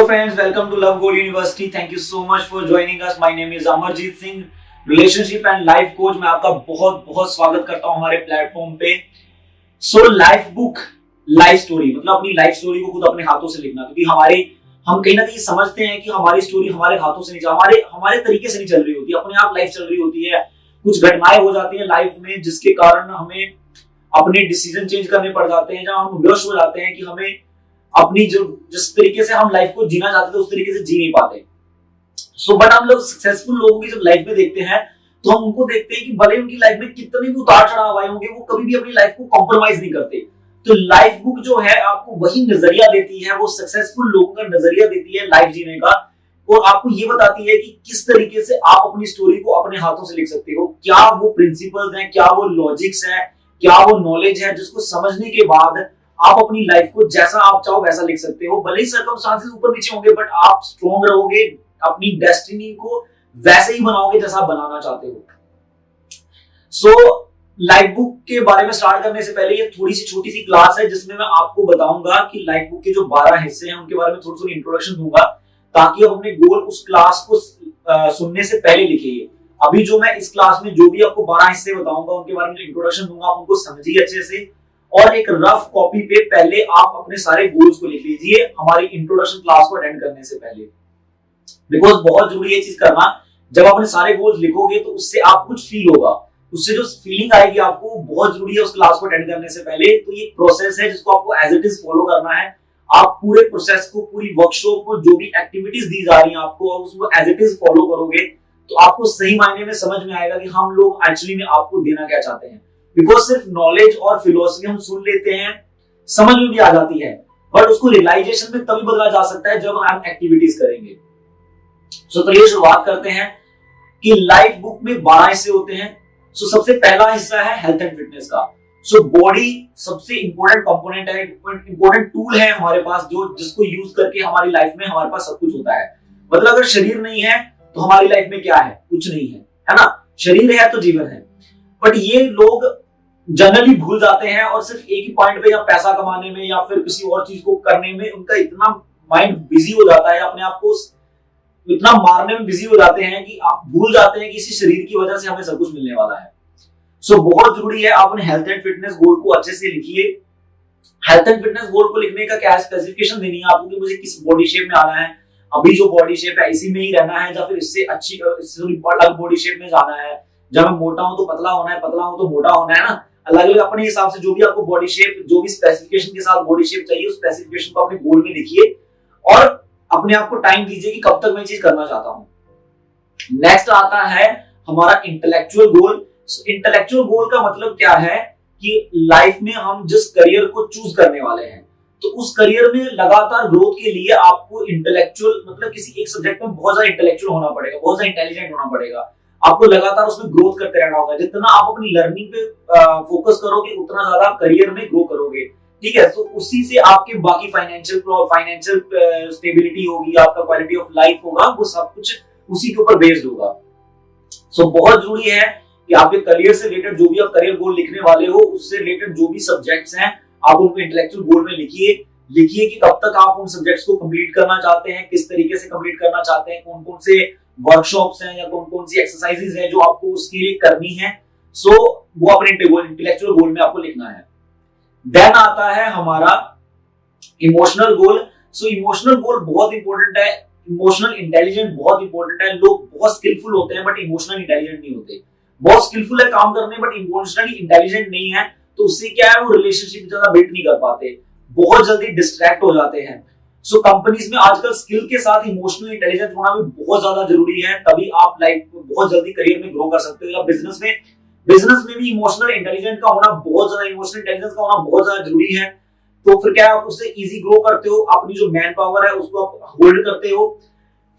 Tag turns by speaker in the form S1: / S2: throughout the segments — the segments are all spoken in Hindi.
S1: Hello friends, welcome to Love Goal University. Thank you so much for joining us. My name is Amarjeet Singh, relationship and life coach. मैं आपका बहुत बहुत स्वागत करता हूं हमारे प्लेटफॉर्म पे। लाइफ बुक, लाइफ स्टोरी मतलब अपनी लाइफ स्टोरी को खुद अपने हाथों से लिखना, क्योंकि हम कहीं ना कहीं समझते हैं कि हमारी स्टोरी हमारे हाथों से नहीं, हमारे तरीके से नहीं चल रही होती, अपने आप लाइफ चल रही होती है। कुछ घटनाएं हो जाती है लाइफ में जिसके कारण हमें अपने डिसीजन चेंज करने पड़ जाते हैं, जहां हम विवश हो जाते हैं कि हमें अपनी जिस तरीके से हम लाइफ को जीना चाहते थे उस तरीके से जी नहीं पाते। बट हम लोग सक्सेसफुल लोगों की जब लाइफ में देखते हैं तो हम उनको देखते हैं कि भले उनकी लाइफ में कितने भी उतार चढ़ाव आए होंगे, वो कभी भी अपनी लाइफ को कॉम्प्रोमाइज नहीं करते। तो लाइफ बुक जो है आपको वही नजरिया देती है, वो सक्सेसफुल लोगों का नजरिया देती है लाइफ जीने का, और आपको ये बताती है कि किस तरीके से आप अपनी स्टोरी को अपने हाथों से लिख सकते हो। क्या वो प्रिंसिपल्स हैं, क्या वो लॉजिक्स है, क्या वो नॉलेज है जिसको समझने के बाद आप अपनी लाइफ को जैसा आप चाहो वैसा लिख सकते हो। भले ही सर्कमस्टांसेस ऊपर नीचे होंगे बट आप स्ट्रॉन्ग रहोगे, अपनी डेस्टिनी को वैसे ही बनाओगे जैसा आप बनाना चाहते हो। लाइफ बुक के बारे में स्टार्ट करने से पहले ये थोड़ी सी छोटी सी क्लास है जिसमें मैं आपको बताऊंगा कि लाइफ बुक के जो 12 हिस्से हैं उनके बारे में थोड़ी थोड़ी इंट्रोडक्शन दूंगा, ताकि आप अपने गोल उस क्लास को सुनने से पहले लिखिए। अभी जो मैं इस क्लास में जो भी आपको 12 हिस्से बताऊंगा उनके बारे में इंट्रोडक्शन दूंगा, आप उनको समझिए अच्छे से, और एक रफ कॉपी पे पहले आप अपने सारे गोल्स को लिख लीजिए हमारी इंट्रोडक्शन क्लास को अटेंड करने से पहले, बिकॉज बहुत जरूरी है चीज करना। जब आप अपने सारे गोल्स लिखोगे तो उससे आप कुछ फील होगा, उससे जो फीलिंग आएगी आपको बहुत जरूरी है उस क्लास को अटेंड करने से पहले। तो ये प्रोसेस है जिसको आपको एज इट इज फॉलो करना है। आप पूरे प्रोसेस को, पूरी वर्कशॉप को, जो भी एक्टिविटीज दी जा रही है आपको, उसको एज इट इज फॉलो करोगे तो आपको सही मायने में समझ में आएगा कि हम लोग एक्चुअली में आपको देना क्या चाहते हैं। बिकॉज सिर्फ नॉलेज और फिलोसफी हम सुन लेते हैं, समझ में भी आ जाती है, बट उसको रियलाइजेशन में तभी बदला जा सकता है जब हम एक्टिविटीज करेंगे। चलिए शुरुआत करते हैं कि लाइफ बुक में 12 हिस्से होते हैं। सबसे पहला हिस्सा है हेल्थ एंड फिटनेस का। बॉडी सबसे इंपॉर्टेंट कंपोनेंट है, इंपॉर्टेंट टूल है हमारे पास, जो जिसको यूज करके हमारी लाइफ में हमारे पास सब कुछ होता है। मतलब अगर शरीर नहीं है तो हमारी लाइफ में क्या है? कुछ नहीं है ना। शरीर है तो जीवन है। बट ये लोग जनरली भूल जाते हैं और सिर्फ एक ही पॉइंट पे, या पैसा कमाने में या फिर किसी और चीज को करने में उनका इतना माइंड बिजी हो जाता है, अपने आप को इतना मारने में बिजी हो जाते हैं कि आप भूल जाते हैं कि इसी शरीर की वजह से हमें सब कुछ मिलने वाला है। बहुत जरूरी है आप अपने हेल्थ एंड फिटनेस गोल को अच्छे से लिखिए। हेल्थ एंड फिटनेस गोल को लिखने का क्या स्पेसिफिकेशन देनी है आपको कि मुझे किस बॉडी शेप में आना है, अभी जो बॉडी शेप है इसी में ही रहना है, या फिर इससे अच्छी अलग बॉडी शेप में जाना है। जब मैं मोटा हूं तो पतला होना है, पतला हूं तो मोटा होना है ना। अलग अलग अपने हिसाब से जो भी आपको बॉडी शेप, जो भी स्पेसिफिकेशन के साथ बॉडी शेप चाहिए उस स्पेसिफिकेशन को अपने गोल में लिखिए और अपने आप को टाइम दीजिए कि कब तक मैं चीज करना चाहता हूं। नेक्स्ट आता है हमारा इंटेलेक्चुअल गोल। इंटेलेक्चुअल गोल का मतलब क्या है कि लाइफ में हम जिस करियर को चूज करने वाले हैं तो उस करियर में लगातार ग्रोथ के लिए आपको इंटेलेक्चुअल मतलब किसी एक सब्जेक्ट में बहुत ज्यादा इंटेलेक्चुअल होना पड़ेगा, बहुत ज्यादा इंटेलिजेंट होना पड़ेगा। आपको लगातार उसमें ग्रोथ करते रहना होगा। जितना आप अपनी लर्निंग पे फोकस करोगे उतना ज्यादा आप करियर में ग्रो करोगे। ठीक है, तो उसी से आपके बाकी फाइनेंशियल स्टेबिलिटी होगी, आपका क्वालिटी ऑफ लाइफ होगा, वो सब कुछ उसी के ऊपर बेस्ड होगा। बहुत जरूरी है कि आपके करियर से रिलेटेड जो भी आप करियर गोल लिखने वाले हो उससे रिलेटेड जो भी सब्जेक्ट्स हैं आप उनको इंटेलेक्चुअल गोल में लिखिए कि कब तक आप उन सब्जेक्ट्स को कंप्लीट करना चाहते हैं, किस तरीके से कंप्लीट करना चाहते हैं, कौन कौन से वर्कशॉप्स हैं या कौन कौन सी एक्सरसाइजेज हैं जो आपको उसके लिए करनी है। वो अपने इंटेलेक्चुअल गोल में आपको लिखना है। देन आता है हमारा इमोशनल गोल। इमोशनल गोल बहुत इंपॉर्टेंट है। इमोशनल इंटेलिजेंट बहुत इंपॉर्टेंट है। लोग बहुत स्किलफुल होते हैं बट इमोशनल इंटेलिजेंट नहीं होते। बहुत स्किलफुल है काम करने बट इमोशनली इंटेलिजेंट नहीं है, तो उससे क्या है, वो रिलेशनशिप ज्यादा बिल्ड नहीं कर पाते, बहुत जल्दी डिस्ट्रैक्ट हो जाते हैं। कंपनीज में आजकल स्किल के साथ इमोशनल इंटेलिजेंस होना भी बहुत ज्यादा जरूरी है, तभी आप लाइफ में बहुत जल्दी करियर में ग्रो कर सकते हो। या बिजनेस में भी इमोशनल इंटेलिजेंस का होना बहुत ज्यादा जरूरी है। तो फिर क्या आप उससे इजी ग्रो करते हो, अपनी जो मैन पावर है उसको आप होल्ड करते हो।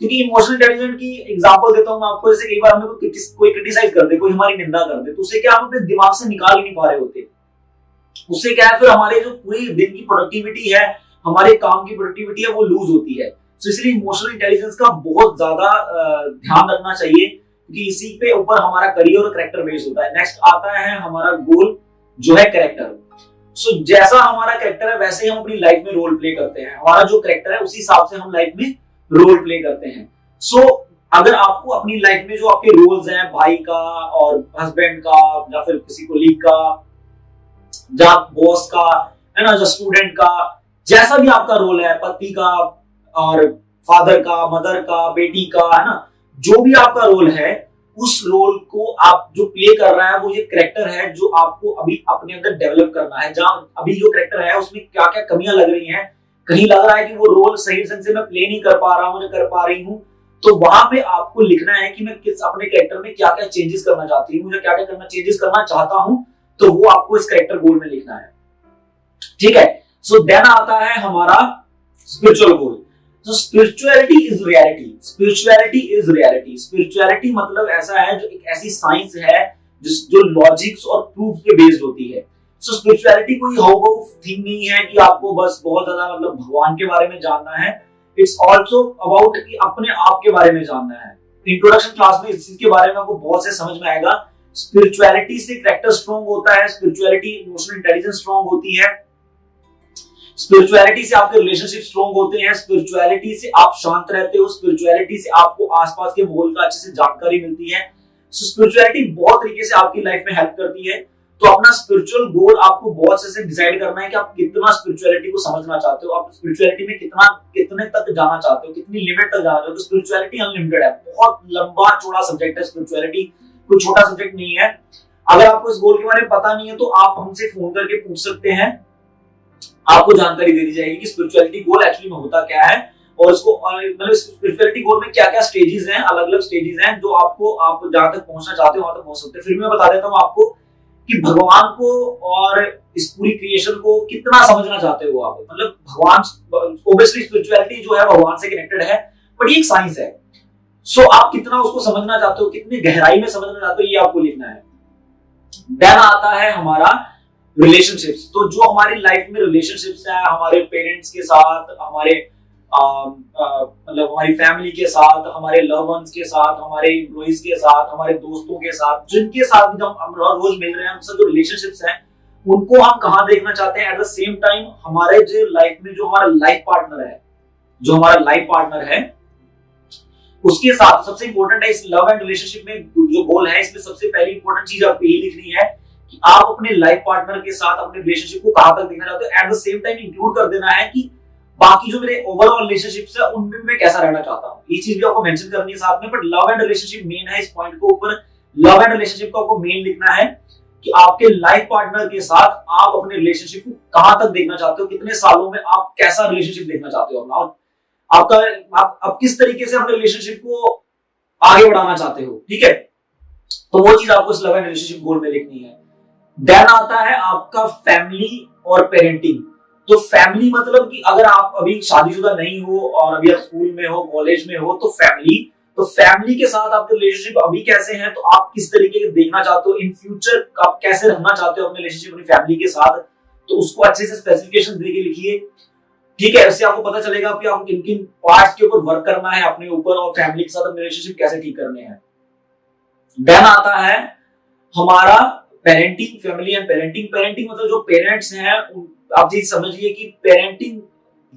S1: क्योंकि इमोशनल इंटेलिजेंस की एग्जांपल देता हूं मैं आपको, जैसे कई बार हमें कोई क्रिटिसाइज कर दे, कोई हमारी निंदा कर दे, तो उससे क्या हम अपने दिमाग से निकाल ही नहीं पा रहे होते। उससे क्या है, फिर हमारे जो पूरी दिन की प्रोडक्टिविटी है, हमारे काम की प्रोडक्टिविटी है, वो लूज होती है। इसलिए इमोशनल इंटेलिजेंस का बहुत ज्यादा ध्यान रखना चाहिए क्योंकि इसी पे ऊपर हमारा करियर और कैरेक्टर बेस्ड होता है। नेक्स्ट आता है हमारा गोल जो है कैरेक्टर। सो जैसा हमारा कैरेक्टर है वैसे ही हम अपनी लाइफ में रोल प्ले करते हैं, हमारा जो कैरेक्टर है उसी हिसाब से हम लाइफ में रोल प्ले करते हैं। सो अगर आपको अपनी लाइफ में जो आपके रोल्स हैं, भाई का और हस्बैंड का या फिर किसी कोलीग का, या बॉस का, है ना, जो स्टूडेंट का, जैसा भी आपका रोल है, पति का और फादर का, मदर का, बेटी का, है ना, जो भी आपका रोल है, उस रोल को आप जो प्ले कर रहा है वो ये कैरेक्टर है जो आपको अभी अपने अंदर डेवलप करना है। जहां अभी जो कैरेक्टर है उसमें क्या क्या कमियां लग रही हैं, कहीं लग रहा है कि वो रोल सही ढंग से मैं प्ले नहीं कर पा रहा हूं या कर पा रही हूं, तो वहां पे आपको लिखना है कि मैं किस अपने कैरेक्टर में क्या क्या चेंजेस करना चाहती हूँ, क्या क्या चेंजेस करना चाहता हूं, तो वो आपको इस कैरेक्टर गोल में लिखना है। ठीक है। सो देन आता है हमारा स्पिरिचुअल गोल। तो spirituality is reality, spirituality is reality. Spirituality मतलब ऐसा है जो एक ऐसी साइंस है जो लॉजिक्स और प्रूफ पे बेस्ड होती है। सो स्पिरिचुअलिटी कोई हाउ थिंग नहीं है कि आपको बस बहुत ज्यादा मतलब भगवान के बारे में जानना है। इट्स ऑल्सो अबाउट कि अपने आप के बारे में जानना है। इंट्रोडक्शन क्लास में इस चीज के बारे में आपको बहुत से समझ में आएगा। स्पिरिचुअलिटी से कैरेक्टर स्ट्रॉन्ग होता है, स्पिरिचुअलिटी इमोशनल इंटेलिजेंस स्ट्रॉन्ग होती है, स्पिरिचुअलिटी से आपके रिलेशनशिप स्ट्रॉन्ग होते हैं, स्पिरिचुअलिटी से आप शांत रहते हो, स्पिरिचुअलिटी से आपको आसपास के माहौल का अच्छे से जानकारी मिलती है। सो स्पिरिचुअलिटी बहुत तरीके से आपकी लाइफ में हेल्प करती है। तो अपना स्पिरिचुअल गोल आपको बहुत से डिसाइड करना है कि आप कितना स्पिरिचुअलिटी को समझना चाहते हो, आप स्पिरिचुअलिटी में कितने तक जाना चाहते हो, कितनी लिमिट तक जाना चाहते हो। तो स्पिरिचुअलिटी अनलिमिटेड है, बहुत लंबा चौड़ा सब्जेक्ट है स्पिरिचुअलिटी, कोई छोटा सब्जेक्ट नहीं है। अगर आपको इस गोल के बारे में पता नहीं है तो आप हमसे फोन करके पूछ सकते हैं, आपको जानकारी दे दी जाएगी कि स्पिरिचुअलिटी गोल एक्चुअली में होता क्या है और इसको मतलब स्पिरिचुअलिटी गोल में क्या क्या स्टेजेस हैं, अलग अलग स्टेजेस हैं जो आपको आप जहां तक पहुंचना चाहते हो वहां तक पहुंच सकते हैं। फिर मैं बता देता हूं आपको कि भगवान को और इस पूरी क्रिएशन को कितना समझना चाहते हो आप। मतलब भगवान ओब्वियसली स्पिरिचुअलिटी जो है भगवान से कनेक्टेड है, बट ये एक साइंस है। सो आप कितना उसको समझना चाहते हो, कितनी गहराई में समझना चाहते हो, ये आपको लिखना है। देन आता है हमारा रिलेशनशिप्स। तो जो हमारी लाइफ में रिलेशनशिप्स है, हमारे पेरेंट्स के साथ, हमारे मतलब हमारी फैमिली के साथ, हमारे लव वंस के साथ, हमारे एम्प्लॉइज के साथ, हमारे दोस्तों के साथ, जिनके साथ भी हम रोज मिल रहे हैं, उनसे जो रिलेशनशिप्स हैं उनको हम कहां देखना चाहते हैं। एट द सेम टाइम हमारे जो लाइफ में जो हमारा लाइफ पार्टनर है, जो हमारा लाइफ पार्टनर है उसके साथ सबसे इंपॉर्टेंट है इस लव एंड रिलेशनशिप में जो गोल है, इसमें सबसे पहली इंपॉर्टेंट चीज आपको ये लिखनी है कि आप अपने लाइफ पार्टनर के साथ अपने रिलेशनशिप को कहां तक देखना चाहते हो। At the same time include कर देना है कि बाकी जो मेरे ओवरऑल रिलेशनशिप्स है उनमें मैं कैसा रहना चाहता हूं, ये चीज भी आपको मेंशन करनी है साथ में। But love and relationship main है, इस पॉइंट को ऊपर लव एंड रिलेशनशिप को आपको मेन लिखना है कि आपके लाइफ पार्टनर के साथ आप अपने रिलेशनशिप को कहां तक देखना चाहते हो, कितने सालों में आप कैसा रिलेशनशिप देखना चाहते हो अपना, और आपका आप किस तरीके से अपने रिलेशनशिप को आगे बढ़ाना चाहते हो। ठीक है, तो वो चीज आपको इस लव एंड रिलेशनशिप गोल में लिखनी है। देन आता है आपका फैमिली और पेरेंटिंग। तो फैमिली मतलब कि अगर आप अभी शादीशुदा नहीं हो और अभी आप स्कूल में हो, कॉलेज में हो, तो फैमिली के साथ आपके रिलेशनशिप अभी कैसे हैं, तो आप किस तरीके के देखना चाहते हो, इन फ्यूचर आप कैसे रहना चाहते हो अपने रिलेशनशिप अपनी फैमिली के साथ, तो उसको अच्छे से स्पेसिफिकेशन देके लिखिए। ठीक है, इससे आपको पता चलेगा कि आपको किन किन पार्ट्स के ऊपर वर्क करना है अपने ऊपर, और फैमिली के साथ अपने रिलेशनशिप कैसे ठीक करने हैं। देन आता है हमारा parenting, family and parenting. Parenting मतलब जो पेरेंट्स हैं, आप चीज समझिए कि पेरेंटिंग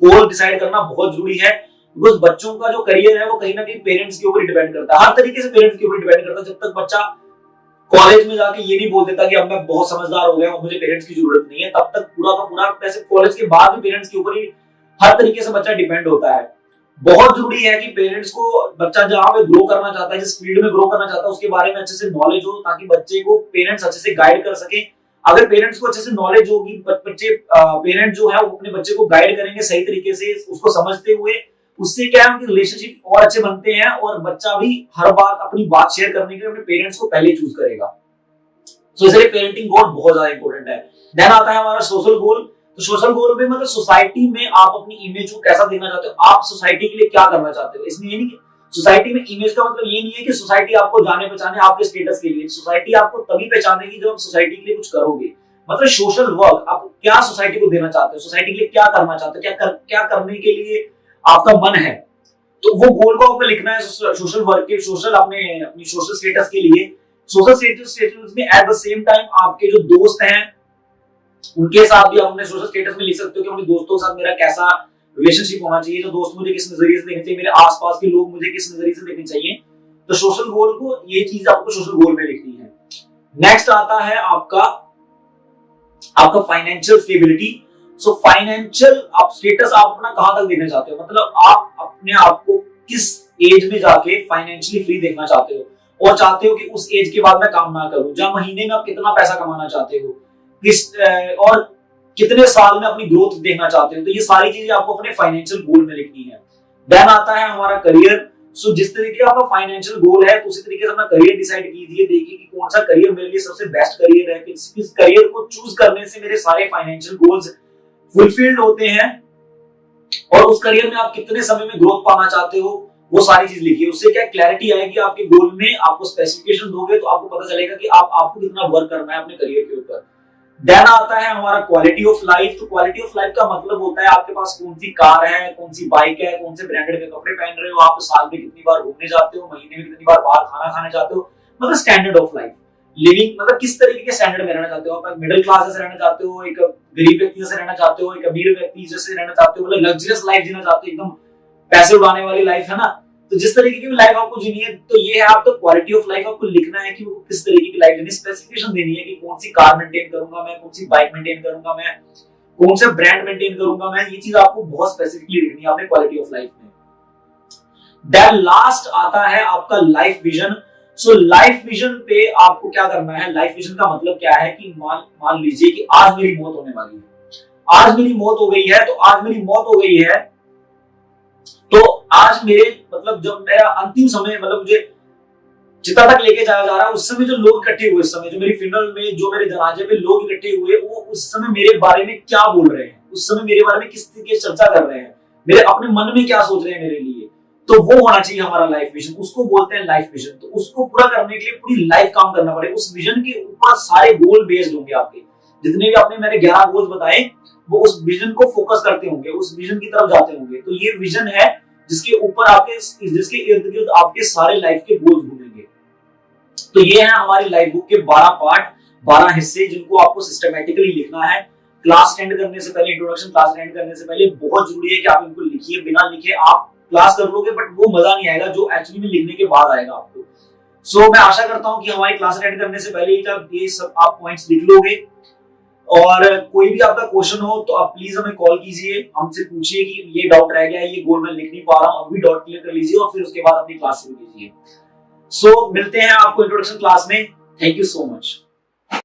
S1: गोल डिसाइड करना बहुत जरूरी है, बिकॉज बच्चों का जो करियर है वो कहीं ना कहीं पेरेंट्स के ऊपर ही डिपेंड करता है, हर तरीके से पेरेंट्स के ऊपर डिपेंड करता है। जब तक बच्चा कॉलेज में जाके ये नहीं बोल देता कि अब मैं बहुत समझदार हो गया हूं, मुझे पेरेंट्स की जरूरत नहीं है, तब तक पूरा का पूरा वैसे कॉलेज के बाद भी पेरेंट्स के ऊपर ही हर तरीके से बच्चा डिपेंड होता है। बहुत जरूरी है कि पेरेंट्स को बच्चा जहां पे ग्रो करना चाहता है, जिस फील्ड में ग्रो करना चाहता है, उसके बारे में अच्छे से नॉलेज हो, ताकि बच्चे को पेरेंट्स अच्छे से गाइड कर सके। अगर पेरेंट्स को अच्छे से नॉलेज होगी, पेरेंट जो है वो अपने बच्चे को गाइड करेंगे सही तरीके से, उसको समझते हुए, उससे क्या है उनके रिलेशनशिप और अच्छे बनते हैं, और बच्चा भी हर बात अपनी बात शेयर करने के लिए अपने पेरेंट्स को पहले चूज करेगा। तो इसलिए पेरेंटिंग गोल बहुत ज्यादा इंपॉर्टेंट है। देन आता है हमारा सोशल गोल। तो सोशल गोल में मतलब सोसाइटी में आप अपनी इमेज को कैसा देखना चाहते हो, आप सोसाइटी के लिए क्या करना चाहते हो। इसमें ये नहीं कि सोसाइटी में इमेज का मतलब ये नहीं है कि सोसाइटी आपको जाने पहचाने आपके स्टेटस के लिए, सोसाइटी आपको तभी पहचानेगी जब आप सोसाइटी के लिए कुछ करोगे। मतलब सोशल वर्क, आप क्या सोसाइटी को देना चाहते हो, सोसाइटी के लिए क्या करना चाहते हो, क्या करने के लिए आपका मन है, तो वो गोल को आपको लिखना है सोशल वर्क के, सोशल अपनी सोशल स्टेटस के लिए। सोशल स्टेटस में एट द सेम टाइम आपके जो दोस्त हैं, उनके साथ भी आप अपने सोशल स्टेटस में लिख सकते हो कि अपने दोस्तों के साथ मेरा कैसा रिलेशनशिप होना चाहिए, जो दोस्त मुझे किस नजरिए से देखने चाहिए, मेरे आसपास के लोग मुझे किस नजरिए से देखने चाहिए। तो सोशल गोल को, ये चीज आपको सोशल गोल में लिखनी है। नेक्स्ट आता है आपका फाइनेंशियल स्टेबिलिटी। सो फाइनेंशियल आप स्टेटस आप अपना कहां तक देखना चाहते हो, मतलब आप अपने आप को किस एज में जाके फाइनेंशियली फ्री देखना चाहते हो, और चाहते हो कि उस एज के बाद मैं काम ना करूं, जहां महीने में आप कितना पैसा कमाना चाहते हो, और कितने साल में अपनी ग्रोथ देखना चाहते हो। तो ये सारी चीजें आपको अपने फाइनेंशियल गोल में लिखनी है। देन आता है हमारा करियर। सो जिस तरीके का आपका फाइनेंशियल गोल है, तो उसी तरीके से अपना करियर डिसाइड कीजिए। देखिए कि कौन सा करियर मेरे लिए सबसे बेस्ट करियर है, किस करियर को चूज करने से मेरे सारे फाइनेंशियल गोल्स फुलफिल्ड होते हैं, और उस करियर में आप कितने समय में ग्रोथ पाना चाहते हो, वो सारी चीज लिखिए। उससे क्या क्लैरिटी आएगी आपके गोल में। आपको स्पेसिफिकेशन दोगे तो आपको पता चलेगा कि आपको कितना वर्क करना है अपने करियर के ऊपर। देन आता है हमारा क्वालिटी ऑफ लाइफ। तो क्वालिटी ऑफ लाइफ का मतलब होता है आपके पास कौन सी कार है, कौन सी बाइक है, कौन से ब्रांडेड के कपड़े पहन रहे हो, आप साल में कितनी बार घूमने जाते हो, महीने में कितनी बार बाहर खाना खाने जाते हो, मतलब स्टैंडर्ड ऑफ लाइफ लिविंग, मतलब किस तरीके के स्टैंडर्ड में रहना चाहते हो। आप मिडिल क्लास जैसे रहना चाहते हो, एक गरीब व्यक्ति जैसे रहना चाहते हो, एक अमीर व्यक्ति जैसे रहना चाहते हो, मतलब लग्जरियस लाइफ जीना चाहते हो, एकदम पैसे उड़ाने वाली लाइफ है ना। तो जिस तरीके की लाइफ आपको जीनी है, तो ये है आपका क्वालिटी ऑफ लाइफ। आपको लिखना है कि वो किस तरीके की लाइफ जीनी, स्पेसिफिकेशन देनी है कि कौन सी कार मेंटेन करूंगा मैं, कौन सी बाइक मेंटेन करूंगा मैं, कौन सा ब्रांड मेंटेन करूंगा मैं। ये चीज आपको बहुत स्पेसिफिकली लिखनी है अपने क्वालिटी ऑफ लाइफ में। देन लास्ट आता है आपका life vision. So life vision पे आपको क्या करना है, लाइफ विजन का मतलब क्या है कि मान लीजिए कि आज मेरी मौत होने वाली है, आज मेरी मौत हो गई है, तो आज मेरी मौत हो गई है, तो आज मेरे मतलब जब मेरा अंतिम समय, मतलब मुझे चिता तक लेके जाया जा रहा है, उस समय जो लोग इकट्ठे हुए, उस समय जो मेरी फ्यूनरल में, जो मेरे जनाजे में लोग इकट्ठे हुए, वो उस समय मेरे बारे में क्या बोल रहे हैं, उस समय मेरे बारे में किस तरीके से चर्चा कर रहे हैं, मेरे अपने मन में क्या सोच रहे हैं मेरे लिए। तो वो होना चाहिए हमारा लाइफ विजन, उसको बोलते हैं लाइफ विजन। तो उसको पूरा करने के लिए पूरी लाइफ काम करना पड़ेगा। उस विजन के ऊपर सारे गोल बेस्ड होंगे आपके, जितने भी आपने मैंने 11 गोल्स बताए, वो उस विजन को फोकस करते होंगे, उस विजन की तरफ जाते होंगे। तो ये विजन है जिसके ऊपर आपके, जिसके इर्द गिर्द आपके सारे लाइफ के गोल्स घूमेंगे। तो ये है हमारी लाइफ बुक के 12 पार्ट, 12 हिस्से, जिनको आपको सिस्टमैटिकली लिखना है। क्लास एंड करने से पहले, इंट्रोडक्शन क्लास एंड करने से पहले बहुत जरूरी है कि आप इनको लिखिए। बिना लिखे आप क्लास कर लोगे, बट वो मजा नहीं आएगा जो एक्चुअली में लिखने के बाद आएगा आपको। सो मैं आशा करता हूं कि हमारी क्लास अटेंड करने से पहले ये सब आप पॉइंट्स लिख लोगे। और कोई भी आपका क्वेश्चन हो तो आप प्लीज हमें कॉल कीजिए, हमसे पूछिए कि ये डाउट रह गया है, ये गोल मैं लिख नहीं पा रहा हूं, अभी डाउट क्लियर कर लीजिए और फिर उसके बाद अपनी क्लास शुरू कीजिए। सो मिलते हैं आपको इंट्रोडक्शन क्लास में। Thank you so much.